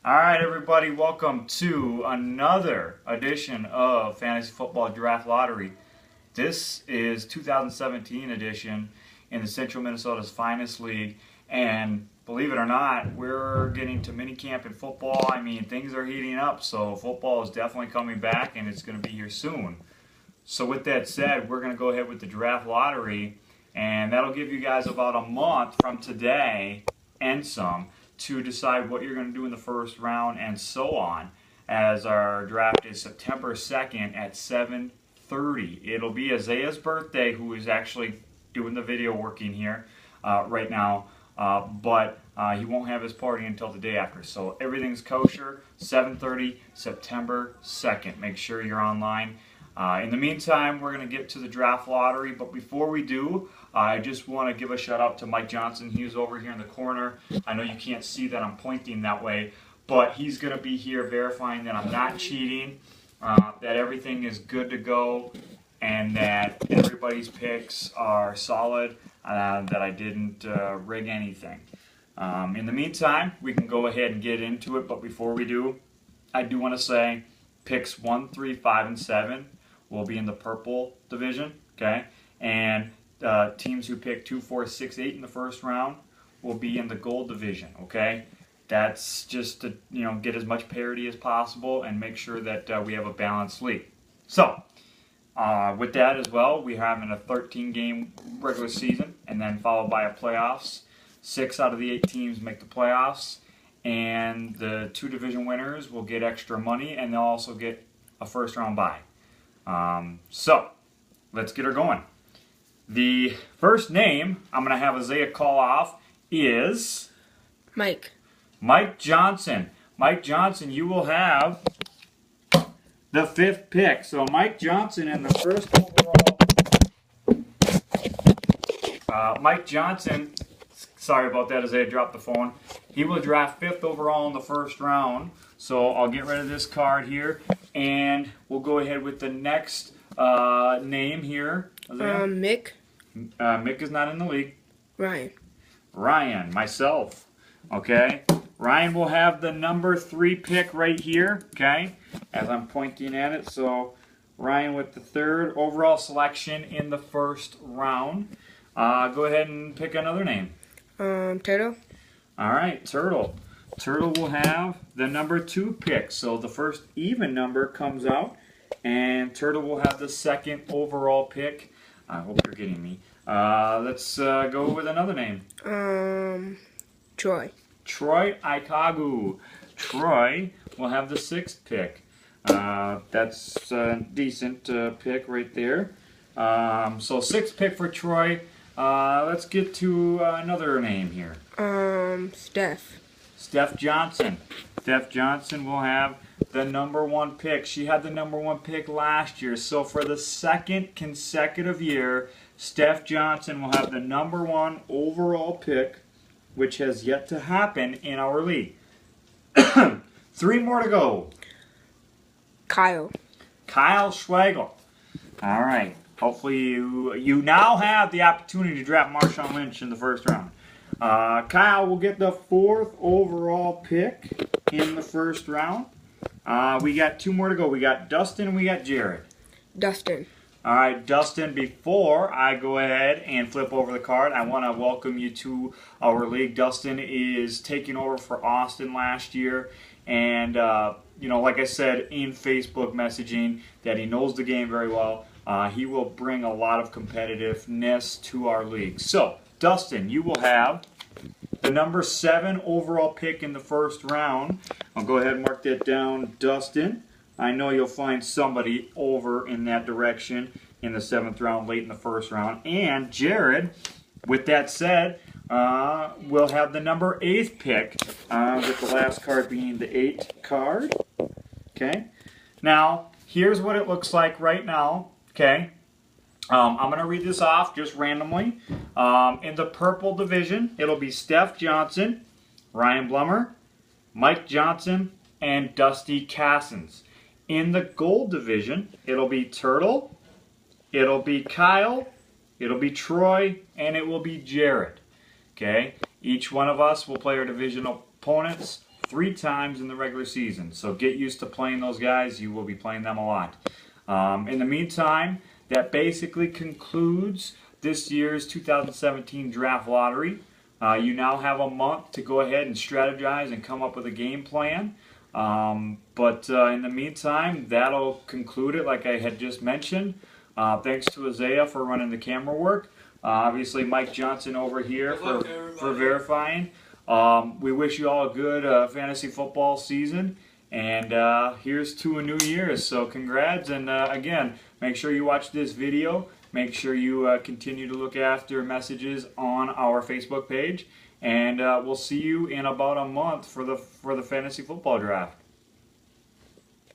All right, everybody, welcome to another edition of Fantasy Football Draft Lottery. This is 2017 edition in the Central Minnesota's finest league, and believe it or not, we're getting to minicamp in football. I mean, things are heating up, so football is definitely coming back, and it's going to be here soon. So with that said, we're going to go ahead with the draft lottery, and that'll give you guys about a month from today and some to decide what you're going to do in the first round and so on, as our draft is September 2nd at 7:30. It'll be Isaiah's birthday, who is actually doing the video working here right now, but he won't have his party until the day after. So everything's kosher, 7:30, September 2nd. Make sure you're online. In the meantime, we're going to get to the draft lottery, but before we do, I just want to give a shout out to Mike Johnson. He's over here in the corner. I know you can't see that I'm pointing that way, but he's going to be here verifying that I'm not cheating, that everything is good to go, and that everybody's picks are solid, that I didn't rig anything. In the meantime, we can go ahead and get into it, but before we do, I do want to say picks 1, 3, 5, and 7 will be in the purple division, okay? And teams who pick 2, 4, 6, 8 in the first round will be in the gold division, okay? That's just to get as much parity as possible and make sure that we have a balanced league. So, with that as well, we're having a 13-game regular season and then followed by a playoffs. 6 out of the 8 teams make the playoffs, and the 2 division winners will get extra money, and they'll also get a first-round bye. So, let's get her going. The first name I'm going to have Isaiah call off is Mike Johnson. Mike Johnson, you will have the 5th pick. So Mike Johnson in the first overall. Mike Johnson, sorry about that, Isaiah dropped the phone. He will draft 5th overall in the first round. So I'll get rid of this card here, and we'll go ahead with the next name here. Mick. Mick is not in the league. Ryan, myself. Okay. Ryan will have the number 3 pick right here, okay, as I'm pointing at it. So Ryan with the 3rd overall selection in the first round. Go ahead and pick another name. Turtle. All right, Turtle. Turtle will have the number 2 pick. So the first even number comes out, and Turtle will have the 2nd overall pick. I hope you're getting me. Let's go with another name. Troy. Troy Ikagu. Troy will have the 6th pick. That's a decent pick right there. So 6th pick for Troy. Let's get to another name here. Steph Johnson. Steph Johnson will have the number 1 pick. She had the number 1 pick last year. So for the 2nd consecutive year, Steph Johnson will have the number 1 overall pick, which has yet to happen in our league. 3 more to go. Kyle Schwagel. All right. Hopefully you now have the opportunity to draft Marshawn Lynch in the first round. Kyle will get the 4th overall pick in the first round. We got 2 more to go. We got Dustin and we got Jared. Dustin. All right, Dustin, before I go ahead and flip over the card, I want to welcome you to our league. Dustin is taking over for Austin last year, and like I said in Facebook messaging, that he knows the game very well. He will bring a lot of competitiveness to our league. So, Dustin, you will have the number 7 overall pick in the first round. I'll go ahead and mark that down, Dustin. I know you'll find somebody over in that direction in the 7th round, late in the first round. And Jared, with that said, will have the number 8th pick, with the last card being the 8th card. Okay. Now, here's what it looks like right now. Okay. I'm going to read this off just randomly. In the purple division, it'll be Steph Johnson, Ryan Blummer, Mike Johnson, and Dusty Cassins. In the gold division, it'll be Turtle, it'll be Kyle, it'll be Troy, and it will be Jared. Okay? Each one of us will play our divisional opponents 3 times in the regular season. So get used to playing those guys. You will be playing them a lot. In the meantime, that basically concludes this year's 2017 draft lottery. You now have a month to go ahead and strategize and come up with a game plan. But in the meantime, that'll conclude it like I had just mentioned. Thanks to Isaiah for running the camera work. Obviously, Mike Johnson over here for verifying. We wish you all a good fantasy football season. And here's to a new year. So congrats. And again, make sure you watch this video. Make sure you continue to look after messages on our Facebook page. And we'll see you in about a month for the fantasy football draft.